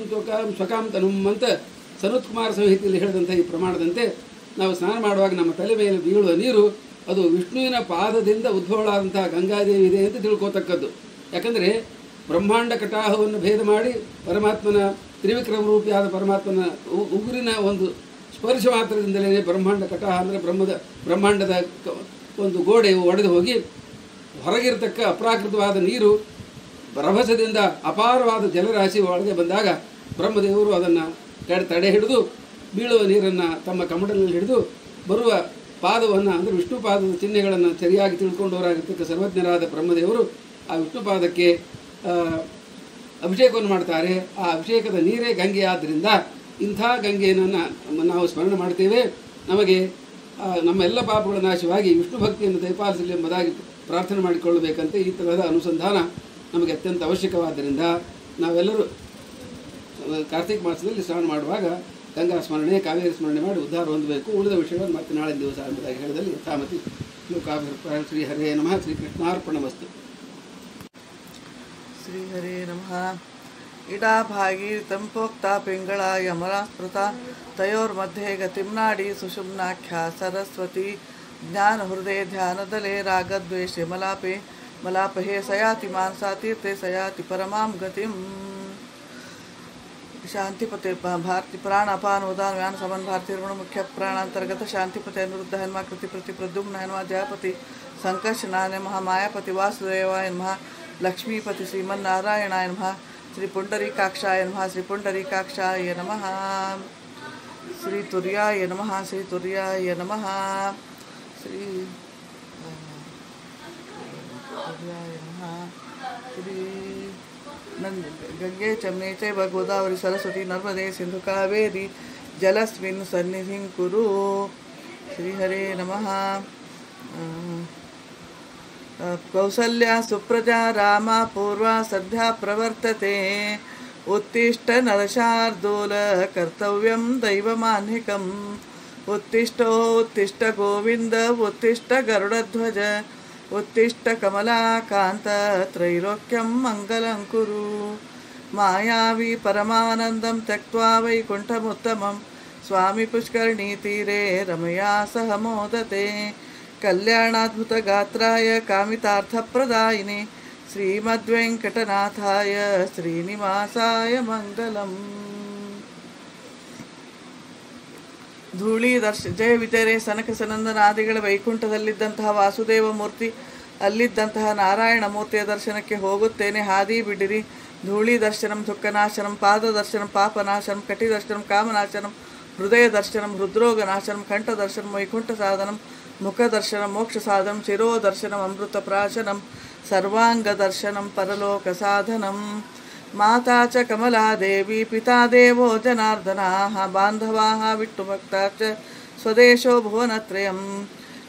ಸ್ವಕಾಂ ತನುಂ ಅಂತ ಸನತ್ ಕುಮಾರ ಸಂಹಿತೆಯಲ್ಲಿ ಹೇಳಿದಂಥ ಈ ಪ್ರಮಾಣದಂತೆ ನಾವು ಸ್ನಾನ ಮಾಡುವಾಗ ನಮ್ಮ ತಲೆ ಮೇಲೆ ಬೀಳುವ ನೀರು ಅದು ವಿಷ್ಣುವಿನ ಪಾದದಿಂದ ಉದ್ಭವಳಾದಂಥ ಗಂಗಾದೇವಿ ಇದೆ ಅಂತ ತಿಳ್ಕೋತಕ್ಕದ್ದು. ಯಾಕಂದರೆ ಬ್ರಹ್ಮಾಂಡ ಕಟಾಹವನ್ನು ಭೇದ ಮಾಡಿ ಪರಮಾತ್ಮನ ತ್ರಿವಿಕ್ರಮ ರೂಪಿಯಾದ ಪರಮಾತ್ಮನ ಉಗುರಿನ ಒಂದು ಸ್ಪರ್ಶ ಮಾತ್ರದಿಂದಲೇ ಬ್ರಹ್ಮಾಂಡ ಕಟಾಹ ಅಂದರೆ ಬ್ರಹ್ಮಾಂಡದ ಒಂದು ಗೋಡೆಯು ಒಡೆದು ಹೋಗಿ ಹೊರಗಿರತಕ್ಕ ಅಪ್ರಾಕೃತವಾದ ನೀರು ರಭಸದಿಂದ ಅಪಾರವಾದ ಜಲರಾಶಿ ಒಳಗೆ ಬಂದಾಗ ಬ್ರಹ್ಮದೇವರು ಅದನ್ನು ತಡೆ ಹಿಡಿದು ಬೀಳುವ ನೀರನ್ನು ತಮ್ಮ ಕಮಂಡಲಲ್ಲಿ ಹಿಡಿದು ಬರುವ ಪಾದವನ್ನು ಅಂದರೆ ವಿಷ್ಣು ಪಾದದ ಚಿಹ್ನೆಗಳನ್ನು ಸರಿಯಾಗಿ ತಿಳ್ಕೊಂಡವರಾಗಿರ್ತಕ್ಕ ಸರ್ವಜ್ಞರಾದ ಬ್ರಹ್ಮದೇವರು ಆ ವಿಷ್ಣು ಪಾದಕ್ಕೆ ಅಭಿಷೇಕವನ್ನು ಮಾಡ್ತಾರೆ. ಆ ಅಭಿಷೇಕದ ನೀರೇ ಗಂಗೆ. ಆದ್ದರಿಂದ ಇಂಥ ಗಂಗೆಯನ್ನು ನಾವು ಸ್ಮರಣೆ ಮಾಡ್ತೇವೆ. ನಮಗೆ ನಮ್ಮ ಎಲ್ಲ ಪಾಪಗಳ ನಾಶವಾಗಿ ವಿಷ್ಣು ಭಕ್ತಿಯನ್ನು ದಯಪಾಲಿಸಲಿ ಎಂಬುದಾಗಿ ಪ್ರಾರ್ಥನೆ ಮಾಡಿಕೊಳ್ಳಬೇಕಂತೆ ಈ ಥರದ ಅನುಸಂಧಾನ ನಮಗೆ ಅತ್ಯಂತ ಅವಶ್ಯಕವಾದ್ದರಿಂದ ನಾವೆಲ್ಲರೂ ಕಾರ್ತಿಕ ಮಾಸದಲ್ಲಿ ಸ್ನಾನ ಮಾಡುವಾಗ ಗಂಗಾ ಸ್ಮರಣೆ ಕಾವೇರಿ ಸ್ಮರಣೆ ಮಾಡಿ ಉದ್ಧಾರ ಹೊಂದಬೇಕು. ಉಳಿದ ವಿಷಯಗಳನ್ನು ಮತ್ತೆ ನಾಳೆ ದಿವಸ ಎಂಬುದಾಗಿ ಹೇಳಿದಲ್ಲಿ ಯಥಾಮತಿ ಲೋಕಾಭಿಪ್ರಾಯ. ಶ್ರೀ ಹರೇ ನಮಃ. ಶ್ರೀಕೃಷ್ಣಾರ್ಪಣಮಸ್ತು. ಶ್ರೀ ಹರೇ ನಮಃ. ಇಡಾ ಭಾಗೀರಥಂ ಪ್ರೋಕ್ತಾ ಪಿಂಗಳ ಯಮರ ಸ್ಮೃತ ತಯೋರ್ಮಧ್ಯೆ ಗತಿಂ ನಾಡಿ ಸುಷುಮ್ನಾಖ್ಯಾ ಸರಸ್ವತಿ ಜ್ಞಾನ ಹೃದಯ ಧ್ಯಾನದಲೆ ರಾಗದ್ವೇಷೆ ಮಲಾಪಹೇ ಸಯಾತಿ ಮಾನಸಾ ತೀರ್ಥೆ ಸಯಾತಿ ಪರಮಾಂ ಗತಿಂ. ಶಾಂತಿಪತೆ ಭಾರತಿ ಪ್ರಾಣ ಅಪಾನ ಉದಾನ ವ್ಯಾನ ಸಮನ್ ಭಾರತೀರ್ವಣ ಮುಖ್ಯ ಪ್ರಾಣಾಂತರ್ಗತ ಶಾಂತಿಪತೆ ಅನಿರುದ್ಧ ಹನ್ಮ ಕೃತಿ ಪ್ರತಿ ಪ್ರದ್ಯುಮ್ನ ಹನ್ಮ ದ್ಯಾಪತಿ ಸಂಕರ್ಷಣಾಯ ನಮಃ ಮಾಯಾಪತಿ ವಾಸುದೇವಾಯ ನಮಃ ಲಕ್ಷ್ಮೀಪತಿ ಶ್ರೀಮನ್ನಾರಾಯಣಾಯ ನಮಃ ಶ್ರೀ ಪುಂಡರೀಕಾಕ್ಷಾಯ ನಮಃ ಶ್ರೀ ಪುಂಡರೀಕಾಕ್ಷಾಯ ನಮಃ ಶ್ರೀ ತುರ್ಯಾಯ ನಮಃ ಶ್ರೀ ತುರ್ಯಾಯ ನಮಃ ಶ್ರೀ ತುರ್ಯಾಯ ನಮಃ ಶ್ರೀ ಗಂಗೆ ಚಮ್ನೆ ಚೈವ ಗೋದಾವರಿ ಸರಸ್ವತಿ ನರ್ಮದೆ ಸಿಂಧು ಕಾವೇರಿ ಜಲಸ್ಮಿನ್ ಸನ್ನಿಧಿಂ ಕುರು. ಶ್ರೀ ಹರೇ ನಮಃ. ಕೌಸಲ್ಯ ಸುಪ್ರಜಾ ರಾಮ ಪೂರ್ವ ಸದ್ಯಾ ಪ್ರವರ್ತತೆ ಉತ್ತಿಷ್ಟ ನರಶಾರ್ದೂಲ ಕರ್ತವ್ಯಂ ದೈವಮಾನ್ಹಿಕಂ ಉತ್ತಿಷ್ಟೋ ಉತ್ತಿಷ್ಟ ಗೋವಿಂದ ಉತ್ತಿಷ್ಟ ಗರುಡಧ್ವಜ उत्तिष्ठ कमलाकान्त त्रैलोक्यं मङ्गलं कुरु मायावी परमानन्दं त्यक्त्वा वैकुण्ठमुत्तमं स्वामी पुष्करणीतीरे रमया सह मोदते कल्याणाद्भुतगात्राय कामितार्थप्रदायिने श्रीमद्वेङ्कटनाथाय श्रीनिवासाय मङ्गलम् ಧೂಳಿ ಜಯ ವಿಜಯರೇ ಸನಕ ಸನಂದನಾದಿಗಳ ವೈಕುಂಠದಲ್ಲಿದ್ದಂತಹ ವಾಸುದೇವ ಮೂರ್ತಿ ಅಲ್ಲಿದ್ದಂತಹ ನಾರಾಯಣ ಮೂರ್ತಿಯ ದರ್ಶನಕ್ಕೆ ಹೋಗುತ್ತೇನೆ, ಹಾದಿ ಬಿಡಿರಿ. ಧೂಳಿ ದರ್ಶನಂ ದುಃಖನಾಶನಂ, ಪಾದ ದರ್ಶನಂ ಪಾಪನಾಶನಂ, ಕಟಿ ದರ್ಶನಂ ಕಾಮನಾಶನಂ, ಹೃದಯ ದರ್ಶನಂ ಹೃದ್ರೋಗ ನಾಶನಂ, ಕಂಠ ದರ್ಶನಂ ವೈಕುಂಠ ಸಾಧನಂ, ಮುಖ ದರ್ಶನಂ ಮೋಕ್ಷ ಸಾಧನಂ, ಶಿರೋ ದರ್ಶನಂ ಅಮೃತ ಪ್ರಾಶನಂ, ಸರ್ವಾಂಗ ದರ್ಶನಂ ಪರಲೋಕ ಸಾಧನಂ. ಮಾತಾ ಚ ಕಮಲಾದೇವಿ ಪಿತಾ ದೇವೋ ಜನಾರ್ದನಾಃ ಬಾಂಧವಾಃ ವಿಟ್ಟುಭಕ್ತಾ ಚ ಸ್ವದೇಶೋ ಭುವನತ್ರಯಂ.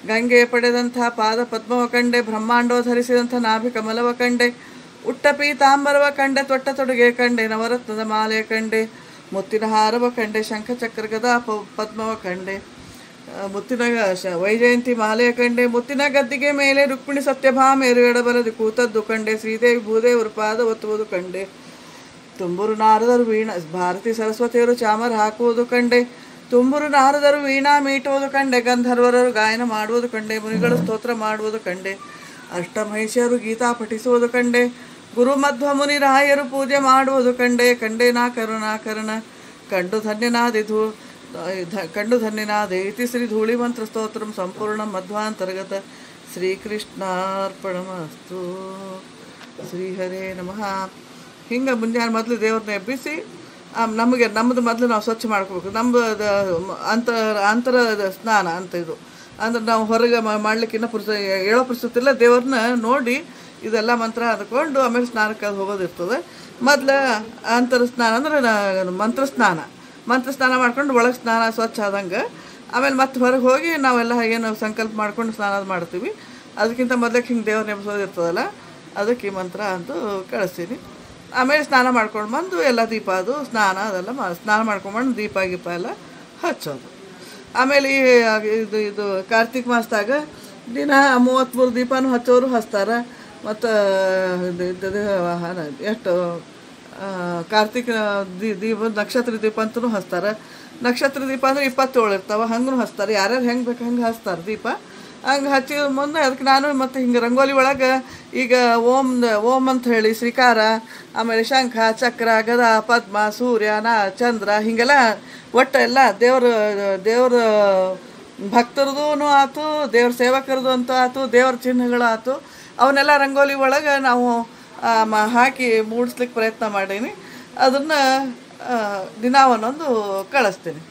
ಗಂಗೆ ಪಡೆದಂಥ ಪಾದ ಪದ್ಮವ ಕಂಡೆ, ಬ್ರಹ್ಮಾಂಡೋ ಧರಿಸಿದಂಥ ನಾಭಿ ಕಮಲವ ಕಂಡೆ, ಉಟ್ಟ ಪೀತಾಂಬರವ ಕಂಡೆ, ತೊಟ್ಟ ತೊಡುಗೆ ಕಂಡೆ, ನವರತ್ನದ ಮಾಲೆ ಕಂಡೆ, ಮುತ್ತಿನ ಹಾರವ ಕಂಡೆ, ಶಂಖಚಕ್ರ ಗದಾ ಪದ್ಮವ ಕಂಡೆ, ಮುತ್ತಿನ ವೈಜಯಂತಿ ಮಾಲೆಯ ಕಂಡೆ, ಮುತ್ತಿನ ಗದ್ದಿಗೆ ಮೇಲೆ ರುಕ್ಮಿಣಿ ಸತ್ಯಭಾಮೇರು ಎಡಬಲದಿ ಕೂತದ್ದು ಕಂಡೆ, ಶ್ರೀದೇವಿ ಭೂದೇವರು ಪಾದ ಒತ್ತುವುದು ಕಂಡೆ, ತುಂಬುರು ನಾರದರು ವೀಣಾ ಭಾರತಿ ಸರಸ್ವತಿಯರು ಚಾಮರ ಹಾಕುವುದು ಕಂಡೆ, ತುಂಬುರು ನಾರದರು ವೀಣಾ ಮೀಟುವುದು ಕಂಡೆ, ಗಂಧರ್ವರರು ಗಾಯನ ಮಾಡುವುದು ಕಂಡೆ, ಮುನಿಗಳು ಸ್ತೋತ್ರ ಮಾಡುವುದು ಕಂಡೆ, ಅಷ್ಟಮಹಿಷಿಯರು ಗೀತಾ ಪಠಿಸುವುದು ಕಂಡೆ, ಗುರು ಮಧ್ವ ಮುನಿ ರಾಯರು ಪೂಜೆ ಮಾಡುವುದು ಕಂಡೆ. ಕಂಡೆ ನಾ ಕರುಣಾಕರಣ ಕಂಡು ಧನ್ಯನಾದೆ ಇತಿ ಶ್ರೀ ಧೂಳಿ ಮಂತ್ರ ಸ್ತೋತ್ರಂ ಸಂಪೂರ್ಣ ಮಧ್ವಾಂತರ್ಗತ. ಶ್ರೀಕೃಷ್ಣಾರ್ಪಣಮಸ್ತು. ಶ್ರೀಹರೇ ನಮಃ. ಹಿಂಗೆ ಮುಂಜಾನೆ ಮೊದಲು ದೇವ್ರನ್ನ ಎಬ್ಬಿಸಿ ನಮ್ಮದು ಮೊದಲು ನಾವು ಸ್ವಚ್ಛ ಮಾಡ್ಕೋಬೇಕು. ನಮ್ಮದು ಅಂತರ ಸ್ನಾನ ಅಂತ ಇದು ಅಂದ್ರೆ ನಾವು ಹೊರಗೆ ಮಾಡ್ಲಿಕ್ಕಿನ್ನ ಹೇಳೋ ಪುರುಸತಿ ಇಲ್ಲ. ದೇವ್ರನ್ನ ನೋಡಿ ಇದೆಲ್ಲ ಮಂತ್ರ ಅಂದ್ಕೊಂಡು ಆಮೇಲೆ ಸ್ನಾನಕ್ಕೆ ಹೋಗೋದಿರ್ತದೆ. ಮೊದಲು ಅಂತರ ಸ್ನಾನ ಅಂದ್ರೆ ಮಂತ್ರ ಸ್ನಾನ ಮಾಡ್ಕೊಂಡು ಒಳಗೆ ಸ್ನಾನ ಸ್ವಚ್ಛ ಆದಂಗೆ ಆಮೇಲೆ ಮತ್ತೆ ಹೊರಗೆ ಹೋಗಿ ನಾವೆಲ್ಲ ಏನು ಸಂಕಲ್ಪ ಮಾಡ್ಕೊಂಡು ಸ್ನಾನ ಮಾಡ್ತೀವಿ. ಅದಕ್ಕಿಂತ ಮೊದಲಕ್ಕೆ ಹಿಂಗೆ ದೇವ್ರ ನೆನೆಸೋದಿರ್ತದಲ್ಲ, ಅದಕ್ಕೆ ಈ ಮಂತ್ರ ಅಂತೂ ಕಳಿಸ್ತೀನಿ. ಆಮೇಲೆ ಸ್ನಾನ ಮಾಡ್ಕೊಂಡು ಬಂದು ಎಲ್ಲ ದೀಪ ಅದು ಅದೆಲ್ಲ ಸ್ನಾನ ಮಾಡ್ಕೊಂಡ್ಬಂದು ದೀಪ ಎಲ್ಲ ಹಚ್ಚೋದು. ಆಮೇಲೆ ಇದು ಕಾರ್ತಿಕ್ ಮಾಸದಾಗ ದಿನ 33 ದೀಪನೂ ಹಚ್ಚೋರು ಹಚ್ತಾರೆ. ಮತ್ತು ಎಷ್ಟು ಕಾರ್ತಿಕ್ ದೀಪ ನಕ್ಷತ್ರ ದೀಪ ಅಂತಲೂ ಹಚ್ತಾರೆ. ನಕ್ಷತ್ರ ದೀಪ ಅಂದರೆ 27 ಇರ್ತಾವೆ, ಹಂಗೂ ಹಚ್ತಾರೆ. ಯಾರ್ಯಾರು ಹೆಂಗೆ ಬೇಕು ಹಂಗೆ ಹಚ್ತಾರೆ ದೀಪ. ಹಂಗೆ ಹಚ್ಚಿದ ಮುಂದೆ ಅದಕ್ಕೆ ನಾನು ಮತ್ತು ಹಿಂಗೆ ರಂಗೋಲಿ ಒಳಗೆ ಈಗ ಓಂ ಅಂತ ಹೇಳಿ ಶ್ರೀಕಾರ, ಆಮೇಲೆ ಶಂಖ ಚಕ್ರ ಗದಾ ಪದ್ಮ ಸೂರ್ಯ ಚಂದ್ರ ಹೀಗೆಲ್ಲ ಒಟ್ಟು ಎಲ್ಲ ದೇವ್ರ ಭಕ್ತರದೂ ಆಯ್ತು, ದೇವ್ರ ಸೇವಕರದು ಅಂತ ಆಯ್ತು, ದೇವ್ರ ಚಿಹ್ನೆಗಳು ಆಯ್ತು, ಅವನ್ನೆಲ್ಲ ರಂಗೋಲಿ ಒಳಗೆ ನಾವು ಹಾಕಿ ಮೂಡಿಸ್ಲಿಕ್ಕೆ ಪ್ರಯತ್ನ ಮಾಡೀನಿ. ಅದನ್ನು ದಿನ ಒಂದೊಂದು ಕಳಿಸ್ತೀನಿ.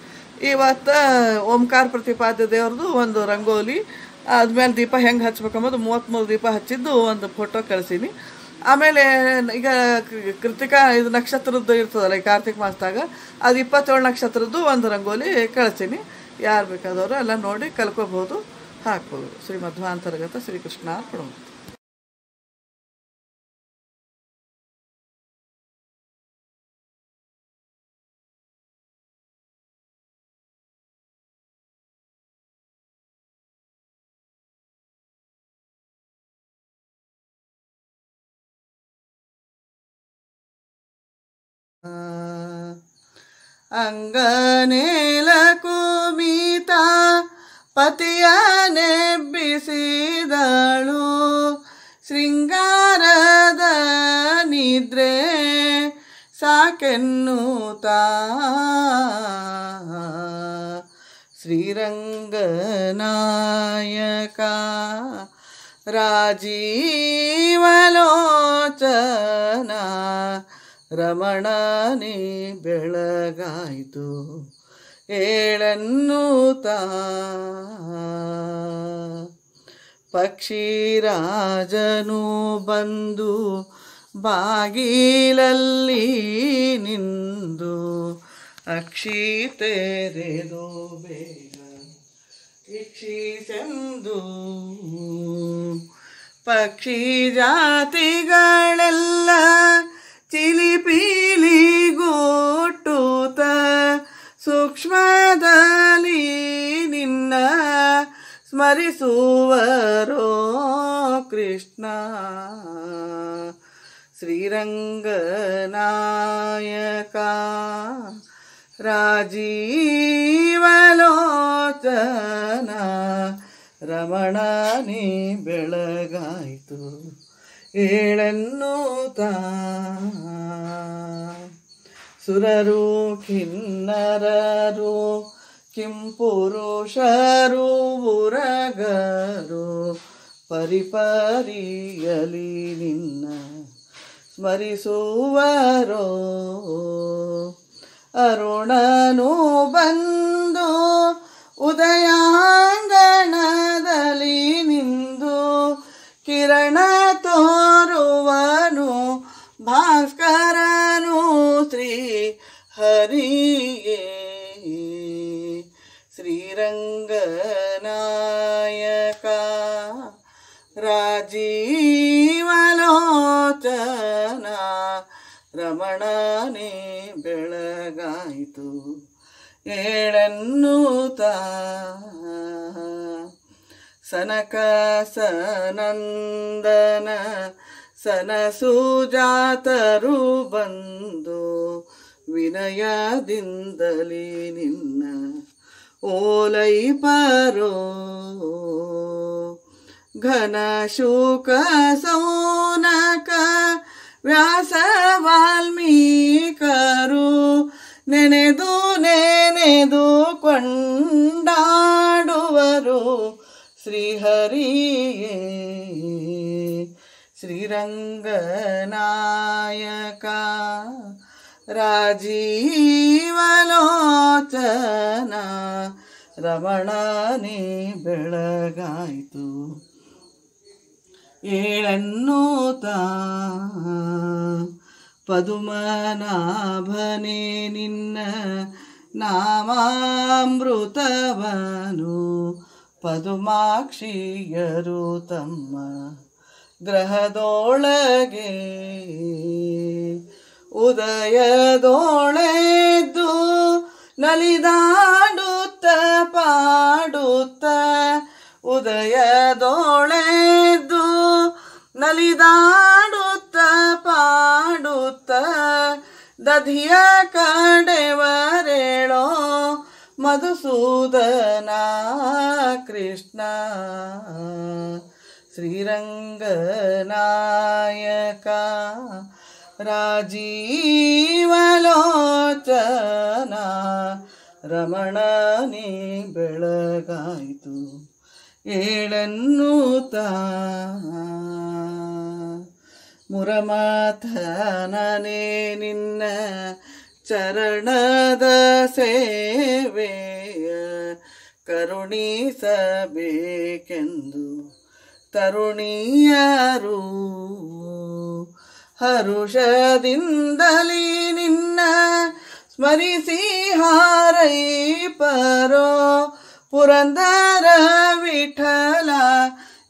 ಇವತ್ತು ಓಂಕಾರ ಪ್ರತಿಪಾದ್ಯ ದೇವ್ರದ್ದು ಒಂದು ರಂಗೋಲಿ, ಆದ್ಮೇಲೆ ದೀಪ ಹೆಂಗೆ ಹಚ್ಬೇಕಂಬೋದು 33 ದೀಪ ಹಚ್ಚಿದ್ದು ಒಂದು ಫೋಟೋ ಕಳಿಸೀನಿ. ಆಮೇಲೆ ಈಗ ಕೃತಿಕಾ ಇದು ನಕ್ಷತ್ರದ್ದು ಇರ್ತದಲ್ಲ ಈ ಕಾರ್ತಿಕ್ ಮಾಸದಾಗ, ಅದು 27 ನಕ್ಷತ್ರದ್ದು ಒಂದು ರಂಗೋಲಿ ಕಳಿಸೀನಿ. ಯಾರು ಬೇಕಾದವರು ಎಲ್ಲ ನೋಡಿ ಕಲ್ಕೋಬೋದು, ಹಾಕ್ಬೋದು. ಶ್ರೀ ಮಧ್ವಾಂತರ್ಗತ ಶ್ರೀಕೃಷ್ಣ ಅರ್ಪಣಮಸ್ತು. ಅಂಗನೇಲ ಕುಮಿತ ಪತಿಯ ನೆಬ್ಬಿಸಿದಳು, ಶೃಂಗಾರದ ನಿದ್ರೆ ಸಾಕೆನ್ನುತ್ತ ಶ್ರೀರಂಗನಾಯಕ ರಾಜೀವಲೋಚನ ರಮಣನೇ ಬೆಳಗಾಯಿತು ಏಳನ್ನುತ್ತ ಪಕ್ಷಿರಾಜನು ಬಂದು ಬಾಗಿಲಲ್ಲಿ ನಿಂದು ಅಕ್ಷಿ ತೆರೆದು ಬೇಗ ಇಕ್ಷಿಸೆಂದು ಪಕ್ಷಿ ಜಾತಿಗಳೆಲ್ಲ ಚಿಲಿಪಿಲಿಗೂಟುತ್ತ ಸೂಕ್ಷ್ಮದಲ್ಲಿ ನಿನ್ನ ಸ್ಮರಿಸುವರೋ ಕೃಷ್ಣ. ಶ್ರೀರಂಗನಾಯಕ ರಾಜೀವಲೋಚನ ರಮಣನೇ ಬೆಳಗಾಯಿತು ಏಳೆನ್ನುತ್ತಾ. ಸುರರು ಕಿನ್ನರರು ಕಿಂಪುರುಷರು ಉರಗರು ಪರಿಪರಿಯಲಿ ನಿನ್ನ ಸ್ಮರಿಸುವರೋ. ಅರುಣನು ಬಂದು ಉದಯಾಂಗಣದಲ್ಲಿ ನಿಂದು ಕಿರಣ ತೋರುವನು ಭಾಸ್ಕರನು ಶ್ರೀ ಹರಿಯೇ. ಶ್ರೀರಂಗನಾಯಕ ರಾಜೀವಲೋಚನ ರಮಣನೇ ಬೆಳಗಾಯಿತು ಏಳೆನ್ನುತ್ತಾ. ಸನಕ ಸನಂದನ ಸನಸುಜಾತರು ಬಂದು ವಿನಯದಿಂದಲೇ ನಿನ್ನ ಓಲೈಪರೋ. ಘನ ಶುಕ ಸೌನಕ ವ್ಯಾಸ ವಾಲ್ಮೀಕರು ನೆನೆದು ನೆನೆದು ಕೊಂಡಾಡುವರು ಶ್ರೀಹರಿಯೇ. ಶ್ರೀರಂಗನಾಯಕ ರಾಜೀವಲೋಚನ ರಮಣನೇ ಬೆಳಗಾಯಿತು ಏಳೆನ್ನುತ್ತಾ. ಪದುಮನಾಭನೇ ನಿನ್ನ ನಾಮಾಮೃತವನು ಪದುಮಾಕ್ಷಿಯರು ತಮ್ಮ ಗ್ರಹದೊಳಗೆ ಉದಯದೊಳೆದ್ದು ನಲಿದಾಡುತ್ತ ಪಾಡುತ್ತ. ಉದಯದೊಳೆದ್ದು ನಲಿದಾಡುತ್ತ ಪಾಡುತ್ತ ದಧಿಯ ಕಡೆವರೇಳೋ ಮಧುಸೂದನ ಕೃಷ್ಣ. ಶ್ರೀರಂಗನಾಯಕ ರಾಜೀವಲೋಚನ ರಮಣನೇ ಬೆಳಗಾಯಿತು ಏಳೆನ್ನುತ್ತಾ. ಮುರಮಾಥನನೇ ನಿನ್ನ ಚರಣದ ಸೇವೆಯ ಕರುಣಿಸಬೇಕೆಂದು ತರುಣಿಯರು ಹರುಷದಿಂದಲೇ ನಿನ್ನ ಸ್ಮರಿಸಿ ಹಾರೈಪರೋ. ಪುರಂದರ ವಿಠಲ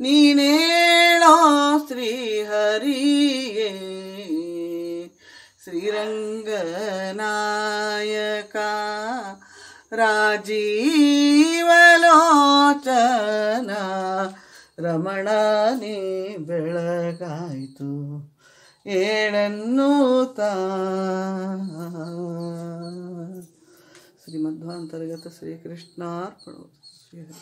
ನೀನೇಳೋ ಶ್ರೀಹರಿಯೇ. ಶ್ರೀರಂಗನಾಯಕ ರಾಜೀವಲೋಚನ ರಮಣನೇ ಬೆಳಗಾಯಿತು ಏಳೆನ್ನುತ್ತಾ. ಶ್ರೀಮಧ್ವಾಂತರ್ಗತ ಶ್ರೀಕೃಷ್ಣಾರ್ಪಣಮಸ್ತು. ಶ್ರೀಹರಿ.